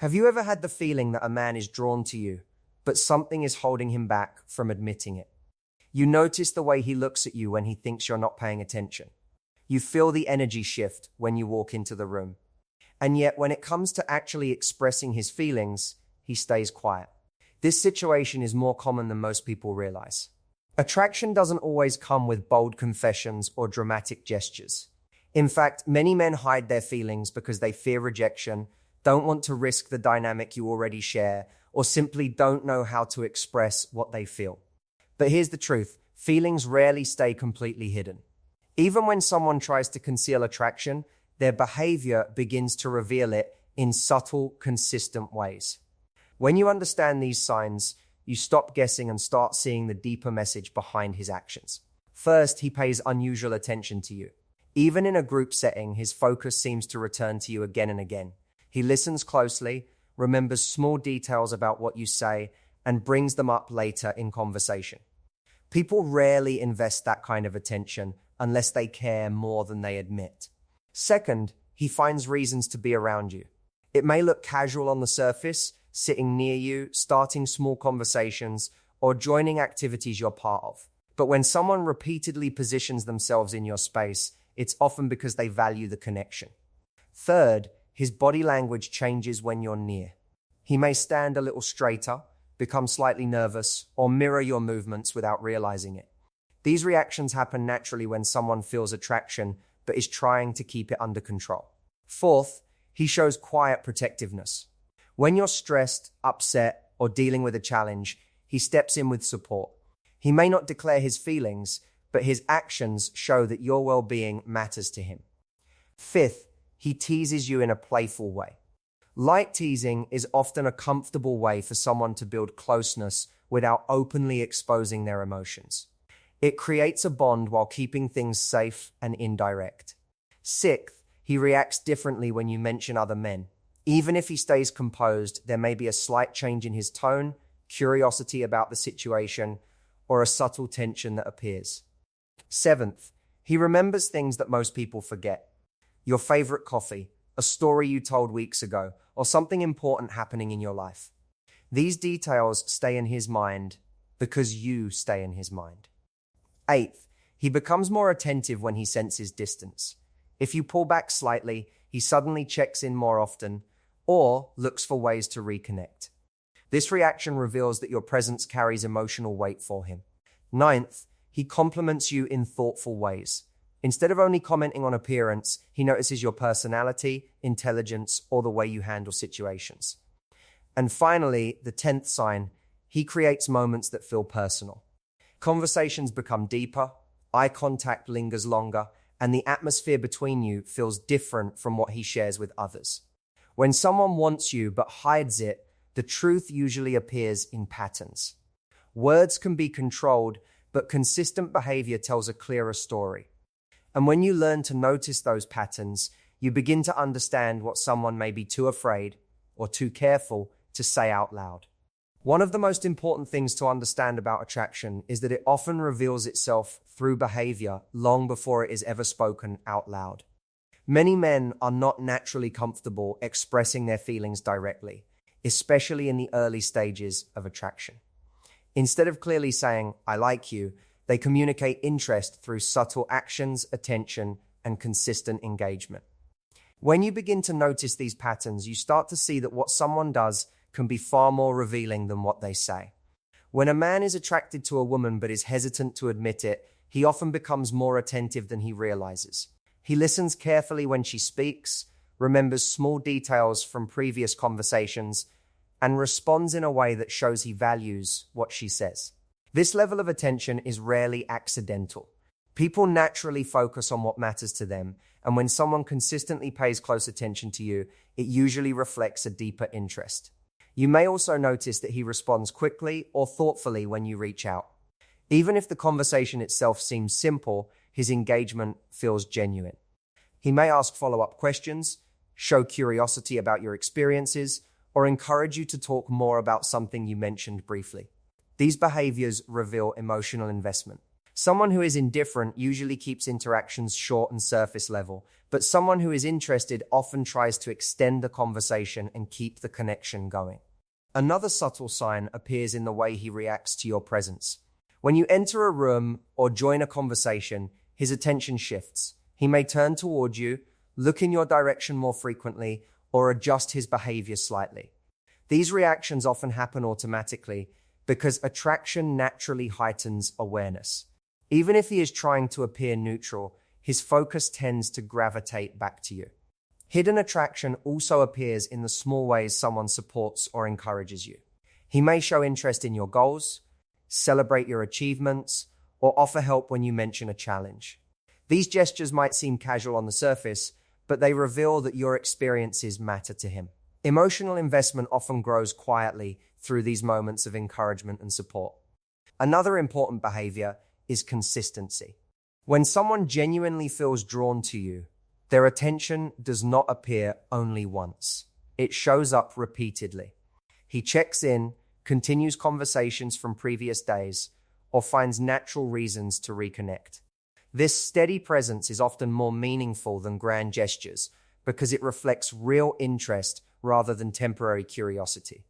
Have you ever had the feeling that a man is drawn to you, but something is holding him back from admitting it? You notice the way he looks at you when he thinks you're not paying attention. You feel the energy shift when you walk into the room. And yet, when it comes to actually expressing his feelings, he stays quiet. This situation is more common than most people realize. Attraction doesn't always come with bold confessions or dramatic gestures. In fact, many men hide their feelings because they fear rejection, don't want to risk the dynamic you already share, or simply don't know how to express what they feel. But here's the truth, feelings rarely stay completely hidden. Even when someone tries to conceal attraction, their behavior begins to reveal it in subtle, consistent ways. When you understand these signs, you stop guessing and start seeing the deeper message behind his actions. First, he pays unusual attention to you. Even in a group setting, his focus seems to return to you again and again. He listens closely, remembers small details about what you say, and brings them up later in conversation. People rarely invest that kind of attention unless they care more than they admit. Second, he finds reasons to be around you. It may look casual on the surface, sitting near you, starting small conversations, or joining activities you're part of. But when someone repeatedly positions themselves in your space, it's often because they value the connection. Third, his body language changes when you're near. He may stand a little straighter, become slightly nervous, or mirror your movements without realizing it. These reactions happen naturally when someone feels attraction but is trying to keep it under control. Fourth, he shows quiet protectiveness. When you're stressed, upset, or dealing with a challenge, he steps in with support. He may not declare his feelings, but his actions show that your well-being matters to him. Fifth, he teases you in a playful way. Light teasing is often a comfortable way for someone to build closeness without openly exposing their emotions. It creates a bond while keeping things safe and indirect. Sixth, he reacts differently when you mention other men. Even if he stays composed, there may be a slight change in his tone, curiosity about the situation, or a subtle tension that appears. Seventh, he remembers things that most people forget. Your favorite coffee, a story you told weeks ago, or something important happening in your life. These details stay in his mind because you stay in his mind. Eighth, he becomes more attentive when he senses distance. If you pull back slightly, he suddenly checks in more often or looks for ways to reconnect. This reaction reveals that your presence carries emotional weight for him. Ninth, he compliments you in thoughtful ways. Instead of only commenting on appearance, he notices your personality, intelligence, or the way you handle situations. And finally, the 10th sign, he creates moments that feel personal. Conversations become deeper, eye contact lingers longer, and the atmosphere between you feels different from what he shares with others. When someone wants you but hides it, the truth usually appears in patterns. Words can be controlled, but consistent behavior tells a clearer story. And when you learn to notice those patterns, you begin to understand what someone may be too afraid or too careful to say out loud. One of the most important things to understand about attraction is that it often reveals itself through behavior long before it is ever spoken out loud. Many men are not naturally comfortable expressing their feelings directly, especially in the early stages of attraction. Instead of clearly saying, "I like you," they communicate interest through subtle actions, attention, and consistent engagement. When you begin to notice these patterns, you start to see that what someone does can be far more revealing than what they say. When a man is attracted to a woman but is hesitant to admit it, he often becomes more attentive than he realizes. He listens carefully when she speaks, remembers small details from previous conversations, and responds in a way that shows he values what she says. This level of attention is rarely accidental. People naturally focus on what matters to them, and when someone consistently pays close attention to you, it usually reflects a deeper interest. You may also notice that he responds quickly or thoughtfully when you reach out. Even if the conversation itself seems simple, his engagement feels genuine. He may ask follow-up questions, show curiosity about your experiences, or encourage you to talk more about something you mentioned briefly. These behaviors reveal emotional investment. Someone who is indifferent usually keeps interactions short and surface level, but someone who is interested often tries to extend the conversation and keep the connection going. Another subtle sign appears in the way he reacts to your presence. When you enter a room or join a conversation, his attention shifts. He may turn toward you, look in your direction more frequently, or adjust his behavior slightly. These reactions often happen automatically because attraction naturally heightens awareness. Even if he is trying to appear neutral, his focus tends to gravitate back to you. Hidden attraction also appears in the small ways someone supports or encourages you. He may show interest in your goals, celebrate your achievements, or offer help when you mention a challenge. These gestures might seem casual on the surface, but they reveal that your experiences matter to him. Emotional investment often grows quietly through these moments of encouragement and support. Another important behavior is consistency. When someone genuinely feels drawn to you, their attention does not appear only once. It shows up repeatedly. He checks in, continues conversations from previous days, or finds natural reasons to reconnect. This steady presence is often more meaningful than grand gestures because it reflects real interest rather than temporary curiosity.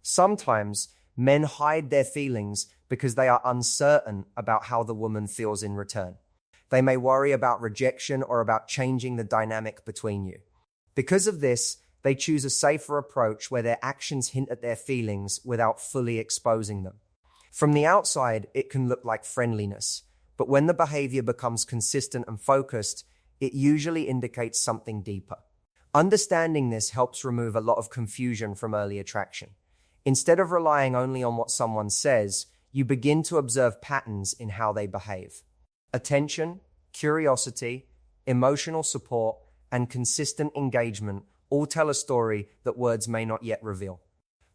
Sometimes men hide their feelings because they are uncertain about how the woman feels in return. They may worry about rejection or about changing the dynamic between you. Because of this, they choose a safer approach where their actions hint at their feelings without fully exposing them. From the outside, it can look like friendliness, but when the behavior becomes consistent and focused, it usually indicates something deeper. Understanding this helps remove a lot of confusion from early attraction. Instead of relying only on what someone says, you begin to observe patterns in how they behave. Attention, curiosity, emotional support, and consistent engagement all tell a story that words may not yet reveal.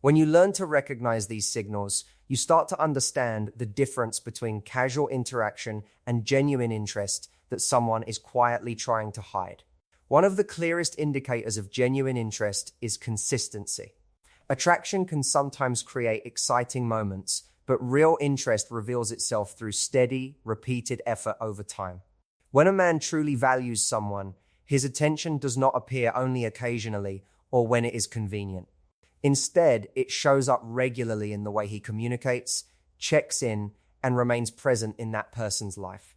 When you learn to recognize these signals, you start to understand the difference between casual interaction and genuine interest that someone is quietly trying to hide. One of the clearest indicators of genuine interest is consistency. Attraction can sometimes create exciting moments, but real interest reveals itself through steady, repeated effort over time. When a man truly values someone, his attention does not appear only occasionally or when it is convenient. Instead, it shows up regularly in the way he communicates, checks in, and remains present in that person's life.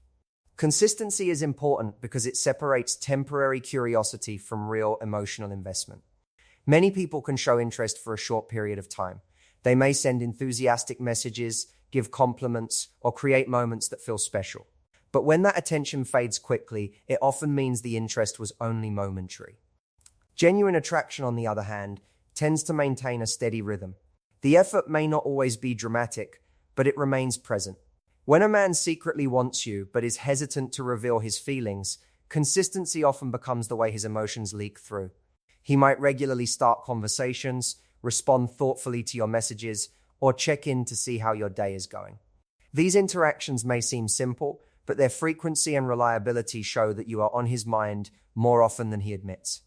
Consistency is important because it separates temporary curiosity from real emotional investment. Many people can show interest for a short period of time. They may send enthusiastic messages, give compliments, or create moments that feel special. But when that attention fades quickly, it often means the interest was only momentary. Genuine attraction, on the other hand, tends to maintain a steady rhythm. The effort may not always be dramatic, but it remains present. When a man secretly wants you but is hesitant to reveal his feelings, consistency often becomes the way his emotions leak through. He might regularly start conversations, respond thoughtfully to your messages, or check in to see how your day is going. These interactions may seem simple, but their frequency and reliability show that you are on his mind more often than he admits.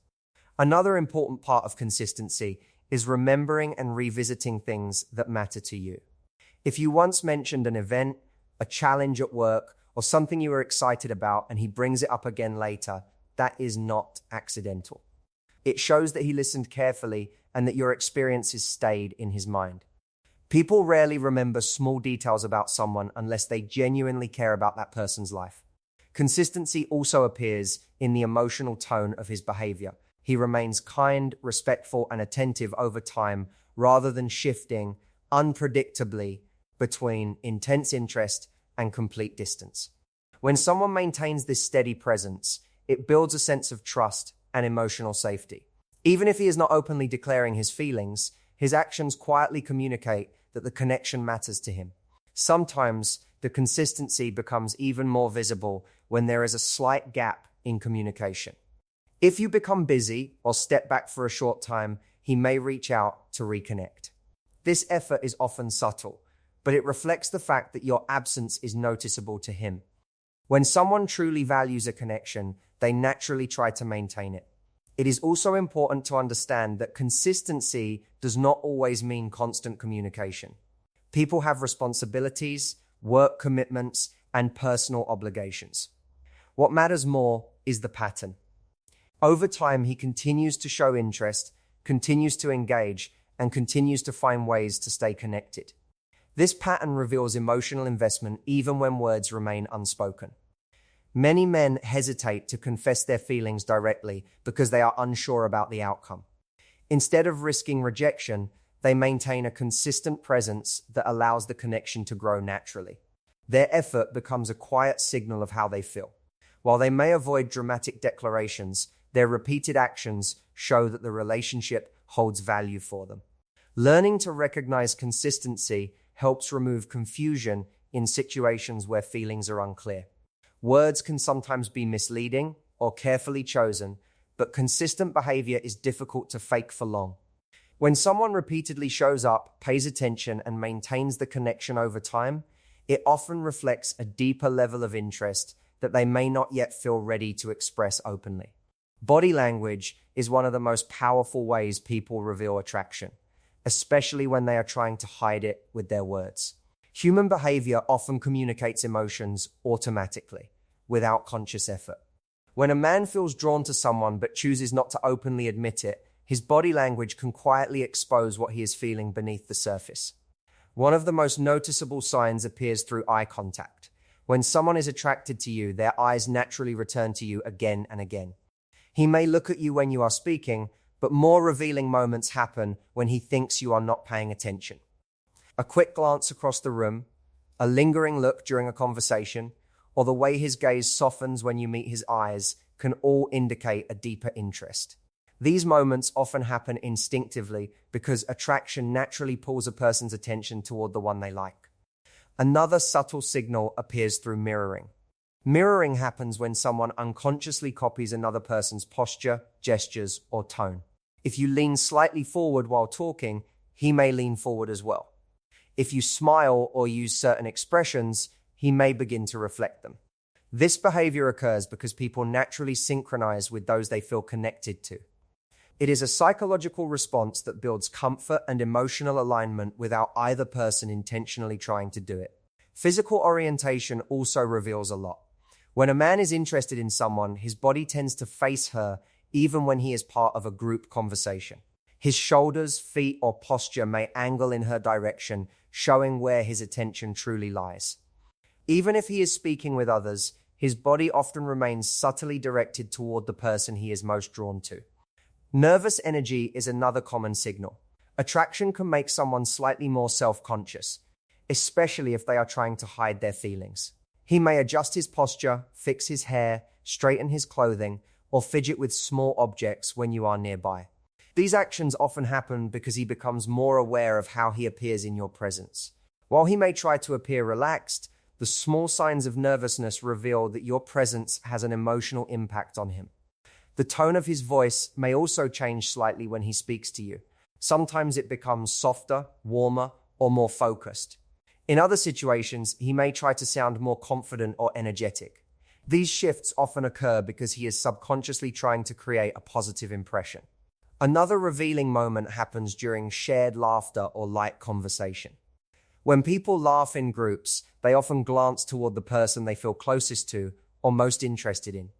Another important part of consistency is remembering and revisiting things that matter to you. If you once mentioned an event, a challenge at work, or something you were excited about and he brings it up again later, that is not accidental. It shows that he listened carefully and that your experiences stayed in his mind. People rarely remember small details about someone unless they genuinely care about that person's life. Consistency also appears in the emotional tone of his behavior. He remains kind, respectful, and attentive over time rather than shifting unpredictably between intense interest and complete distance. When someone maintains this steady presence, it builds a sense of trust and emotional safety. Even if he is not openly declaring his feelings, his actions quietly communicate that the connection matters to him. Sometimes the consistency becomes even more visible when there is a slight gap in communication. If you become busy or step back for a short time, he may reach out to reconnect. This effort is often subtle, but it reflects the fact that your absence is noticeable to him. When someone truly values a connection, they naturally try to maintain it. It is also important to understand that consistency does not always mean constant communication. People have responsibilities, work commitments, and personal obligations. What matters more is the pattern. Over time, he continues to show interest, continues to engage, and continues to find ways to stay connected. This pattern reveals emotional investment even when words remain unspoken. Many men hesitate to confess their feelings directly because they are unsure about the outcome. Instead of risking rejection, they maintain a consistent presence that allows the connection to grow naturally. Their effort becomes a quiet signal of how they feel. While they may avoid dramatic declarations, their repeated actions show that the relationship holds value for them. Learning to recognize consistency helps remove confusion in situations where feelings are unclear. Words can sometimes be misleading or carefully chosen, but consistent behavior is difficult to fake for long. When someone repeatedly shows up, pays attention, and maintains the connection over time, it often reflects a deeper level of interest that they may not yet feel ready to express openly. Body language is one of the most powerful ways people reveal attraction, especially when they are trying to hide it with their words. Human behavior often communicates emotions automatically, without conscious effort. When a man feels drawn to someone but chooses not to openly admit it, his body language can quietly expose what he is feeling beneath the surface. One of the most noticeable signs appears through eye contact. When someone is attracted to you, their eyes naturally return to you again and again. He may look at you when you are speaking, but more revealing moments happen when he thinks you are not paying attention. A quick glance across the room, a lingering look during a conversation, or the way his gaze softens when you meet his eyes can all indicate a deeper interest. These moments often happen instinctively because attraction naturally pulls a person's attention toward the one they like. Another subtle signal appears through mirroring. Mirroring happens when someone unconsciously copies another person's posture, gestures, or tone. If you lean slightly forward while talking, he may lean forward as well. If you smile or use certain expressions, he may begin to reflect them. This behavior occurs because people naturally synchronize with those they feel connected to. It is a psychological response that builds comfort and emotional alignment without either person intentionally trying to do it. Physical orientation also reveals a lot. When a man is interested in someone, his body tends to face her even when he is part of a group conversation. His shoulders, feet, or posture may angle in her direction, showing where his attention truly lies. Even if he is speaking with others, his body often remains subtly directed toward the person he is most drawn to. Nervous energy is another common signal. Attraction can make someone slightly more self-conscious, especially if they are trying to hide their feelings. He may adjust his posture, fix his hair, straighten his clothing, or fidget with small objects when you are nearby. These actions often happen because he becomes more aware of how he appears in your presence. While he may try to appear relaxed, the small signs of nervousness reveal that your presence has an emotional impact on him. The tone of his voice may also change slightly when he speaks to you. Sometimes it becomes softer, warmer, or more focused. In other situations, he may try to sound more confident or energetic. These shifts often occur because he is subconsciously trying to create a positive impression. Another revealing moment happens during shared laughter or light conversation. When people laugh in groups, they often glance toward the person they feel closest to or most interested in.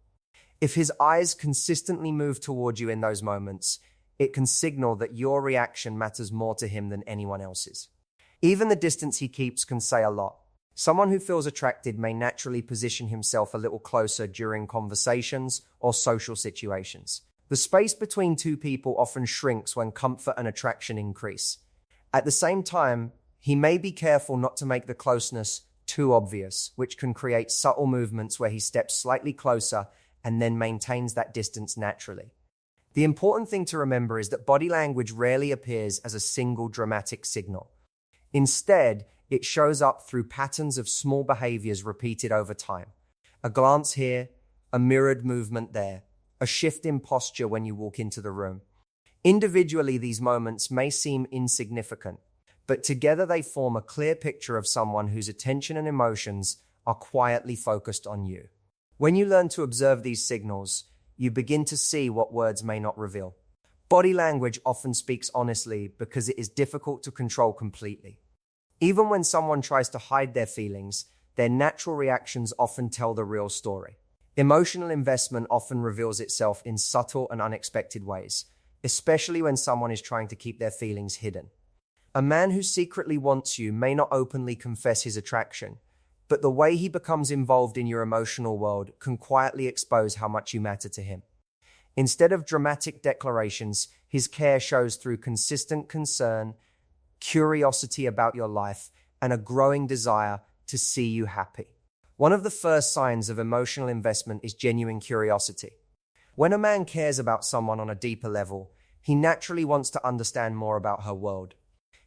If his eyes consistently move toward you in those moments, it can signal that your reaction matters more to him than anyone else's. Even the distance he keeps can say a lot. Someone who feels attracted may naturally position himself a little closer during conversations or social situations. The space between two people often shrinks when comfort and attraction increase. At the same time, he may be careful not to make the closeness too obvious, which can create subtle movements where he steps slightly closer and then maintains that distance naturally. The important thing to remember is that body language rarely appears as a single dramatic signal. Instead, it shows up through patterns of small behaviors repeated over time. A glance here, a mirrored movement there, a shift in posture when you walk into the room. Individually, these moments may seem insignificant, but together they form a clear picture of someone whose attention and emotions are quietly focused on you. When you learn to observe these signals, you begin to see what words may not reveal. Body language often speaks honestly because it is difficult to control completely. Even when someone tries to hide their feelings, their natural reactions often tell the real story. Emotional investment often reveals itself in subtle and unexpected ways, especially when someone is trying to keep their feelings hidden. A man who secretly wants you may not openly confess his attraction, but the way he becomes involved in your emotional world can quietly expose how much you matter to him. Instead of dramatic declarations, his care shows through consistent concern, curiosity about your life, and a growing desire to see you happy. One of the first signs of emotional investment is genuine curiosity. When a man cares about someone on a deeper level, he naturally wants to understand more about her world.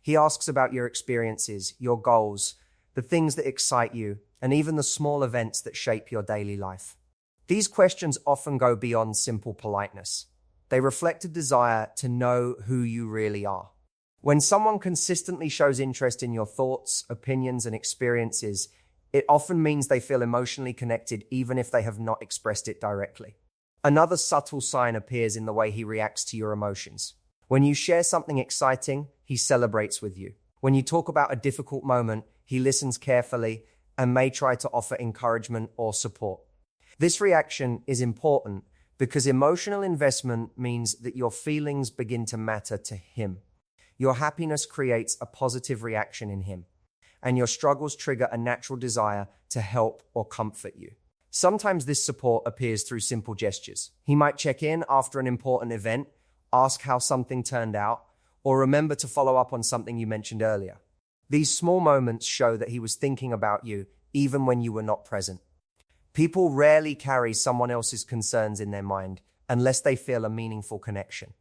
He asks about your experiences, your goals, the things that excite you, and even the small events that shape your daily life. These questions often go beyond simple politeness. They reflect a desire to know who you really are. When someone consistently shows interest in your thoughts, opinions, and experiences, it often means they feel emotionally connected even if they have not expressed it directly. Another subtle sign appears in the way he reacts to your emotions. When you share something exciting, he celebrates with you. When you talk about a difficult moment, he listens carefully and may try to offer encouragement or support. This reaction is important because emotional investment means that your feelings begin to matter to him. Your happiness creates a positive reaction in him, and your struggles trigger a natural desire to help or comfort you. Sometimes this support appears through simple gestures. He might check in after an important event, ask how something turned out, or remember to follow up on something you mentioned earlier. These small moments show that he was thinking about you even when you were not present. People rarely carry someone else's concerns in their mind unless they feel a meaningful connection.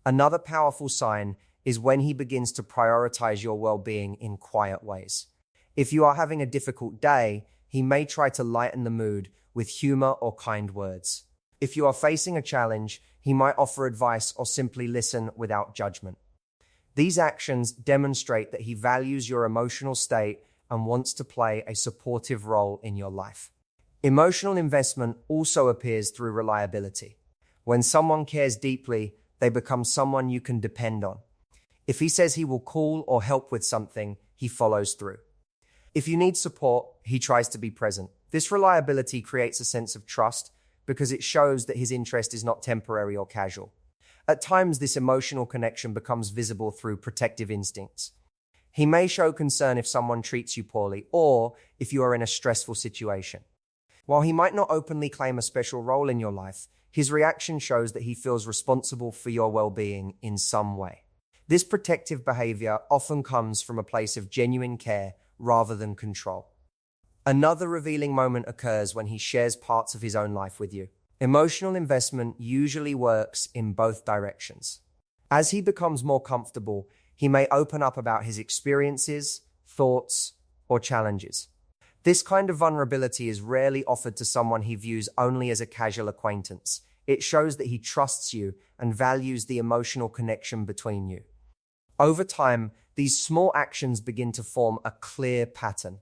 Another powerful sign is when he begins to prioritize your well-being in quiet ways. If you are having a difficult day, he may try to lighten the mood with humor or kind words. If you are facing a challenge, he might offer advice or simply listen without judgment. These actions demonstrate that he values your emotional state and wants to play a supportive role in your life. Emotional investment also appears through reliability. When someone cares deeply, they become someone you can depend on. If he says he will call or help with something, he follows through. If you need support, he tries to be present. This reliability creates a sense of trust because it shows that his interest is not temporary or casual. At times, this emotional connection becomes visible through protective instincts. He may show concern if someone treats you poorly or if you are in a stressful situation. While he might not openly claim a special role in your life, his reaction shows that he feels responsible for your well-being in some way. This protective behavior often comes from a place of genuine care rather than control. Another revealing moment occurs when he shares parts of his own life with you. Emotional investment usually works in both directions. As he becomes more comfortable, he may open up about his experiences, thoughts, or challenges. This kind of vulnerability is rarely offered to someone he views only as a casual acquaintance. It shows that he trusts you and values the emotional connection between you. Over time, these small actions begin to form a clear pattern.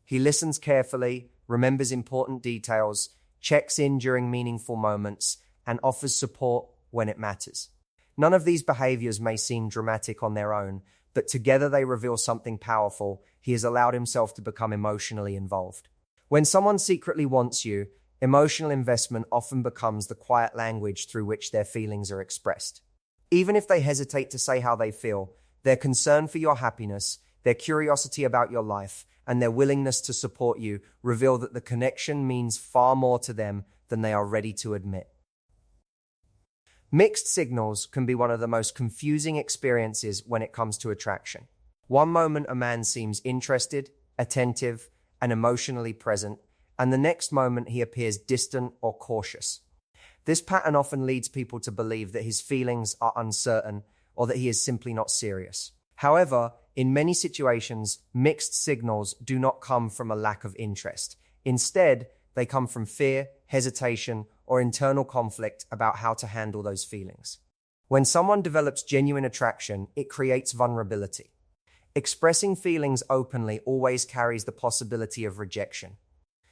He listens carefully, remembers important details, checks in during meaningful moments, and offers support when it matters. None of these behaviors may seem dramatic on their own, but together they reveal something powerful. He has allowed himself to become emotionally involved. When someone secretly wants you, emotional investment often becomes the quiet language through which their feelings are expressed. Even if they hesitate to say how they feel, their concern for your happiness, their curiosity about your life, and their willingness to support you reveal that the connection means far more to them than they are ready to admit. Mixed signals can be one of the most confusing experiences when it comes to attraction. One moment a man seems interested, attentive, and emotionally present, and the next moment he appears distant or cautious. This pattern often leads people to believe that his feelings are uncertain or that he is simply not serious. However, in many situations, mixed signals do not come from a lack of interest. Instead, they come from fear, hesitation, or internal conflict about how to handle those feelings. When someone develops genuine attraction, it creates vulnerability. Expressing feelings openly always carries the possibility of rejection.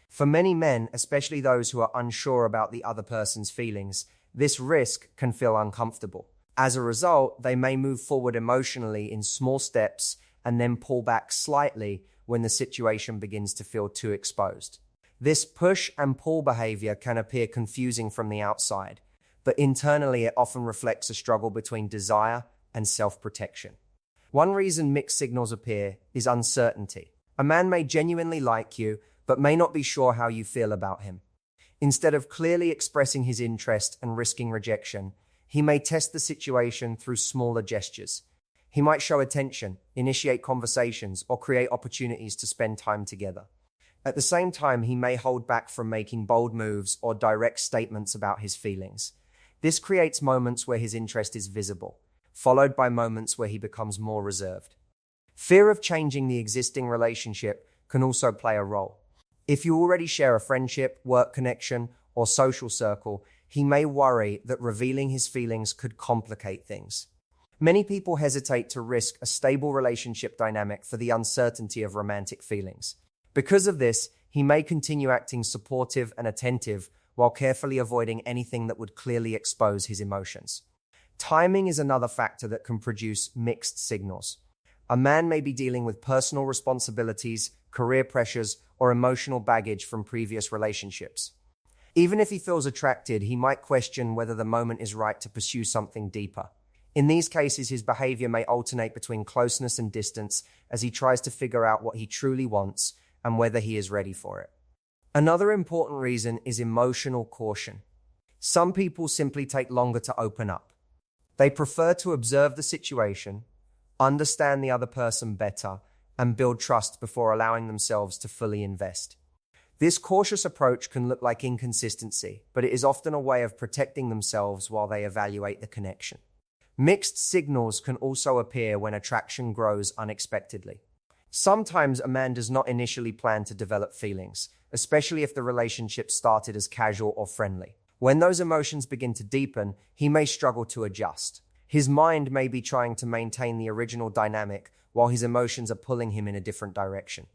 For many men, especially those who are unsure about the other person's feelings, this risk can feel uncomfortable. As a result, they may move forward emotionally in small steps and then pull back slightly when the situation begins to feel too exposed. This push and pull behavior can appear confusing from the outside, but internally it often reflects a struggle between desire and self-protection. One reason mixed signals appear is uncertainty. A man may genuinely like you, but may not be sure how you feel about him. Instead of clearly expressing his interest and risking rejection, he may test the situation through smaller gestures. He might show attention, initiate conversations, or create opportunities to spend time together. At the same time, he may hold back from making bold moves or direct statements about his feelings. This creates moments where his interest is visible, followed by moments where he becomes more reserved. Fear of changing the existing relationship can also play a role. If you already share a friendship, work connection, or social circle, he may worry that revealing his feelings could complicate things. Many people hesitate to risk a stable relationship dynamic for the uncertainty of romantic feelings. Because of this, he may continue acting supportive and attentive while carefully avoiding anything that would clearly expose his emotions. Timing is another factor that can produce mixed signals. A man may be dealing with personal responsibilities, career pressures, or emotional baggage from previous relationships. Even if he feels attracted, he might question whether the moment is right to pursue something deeper. In these cases, his behavior may alternate between closeness and distance as he tries to figure out what he truly wants and whether he is ready for it. Another important reason is emotional caution. Some people simply take longer to open up. They prefer to observe the situation, understand the other person better, and build trust before allowing themselves to fully invest. This cautious approach can look like inconsistency, but it is often a way of protecting themselves while they evaluate the connection. Mixed signals can also appear when attraction grows unexpectedly. Sometimes a man does not initially plan to develop feelings, especially if the relationship started as casual or friendly. When those emotions begin to deepen, he may struggle to adjust. His mind may be trying to maintain the original dynamic while his emotions are pulling him in a different direction.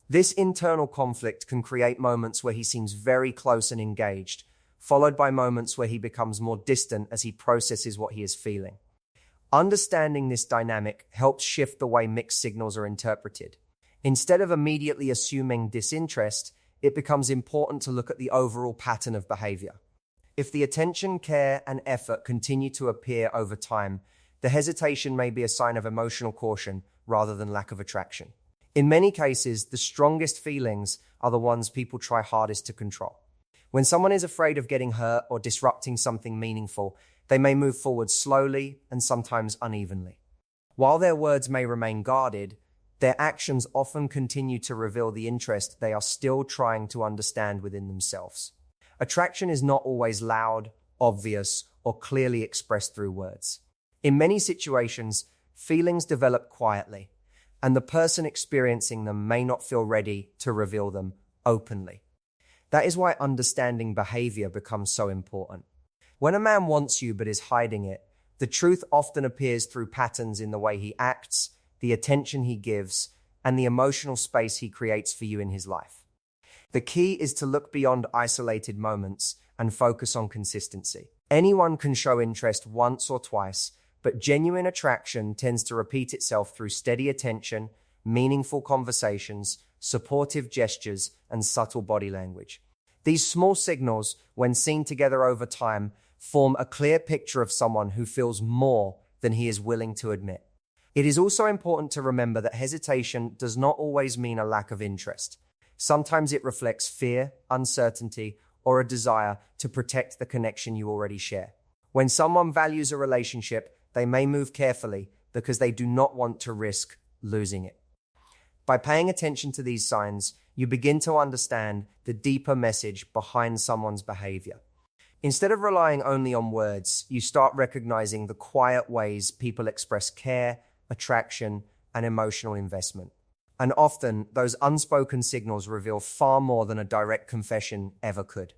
This internal conflict can create moments where he seems very close and engaged, followed by moments where he becomes more distant as he processes what he is feeling. Understanding this dynamic helps shift the way mixed signals are interpreted. Instead of immediately assuming disinterest, it becomes important to look at the overall pattern of behavior. If the attention, care, and effort continue to appear over time, the hesitation may be a sign of emotional caution rather than lack of attraction. In many cases, the strongest feelings are the ones people try hardest to control. When someone is afraid of getting hurt or disrupting something meaningful, they may move forward slowly and sometimes unevenly. While their words may remain guarded, their actions often continue to reveal the interest they are still trying to understand within themselves. Attraction is not always loud, obvious, or clearly expressed through words. In many situations, feelings develop quietly, and the person experiencing them may not feel ready to reveal them openly. That is why understanding behavior becomes so important. When a man wants you but is hiding it, the truth often appears through patterns in the way he acts, the attention he gives, and the emotional space he creates for you in his life. The key is to look beyond isolated moments and focus on consistency. Anyone can show interest once or twice, but genuine attraction tends to repeat itself through steady attention, meaningful conversations, supportive gestures, and subtle body language. These small signals, when seen together over time, form a clear picture of someone who feels more than he is willing to admit. It is also important to remember that hesitation does not always mean a lack of interest. Sometimes it reflects fear, uncertainty, or a desire to protect the connection you already share. When someone values a relationship, they may move carefully because they do not want to risk losing it. By paying attention to these signs, you begin to understand the deeper message behind someone's behavior. Instead of relying only on words, you start recognizing the quiet ways people express care, attraction, and emotional investment. And often, those unspoken signals reveal far more than a direct confession ever could.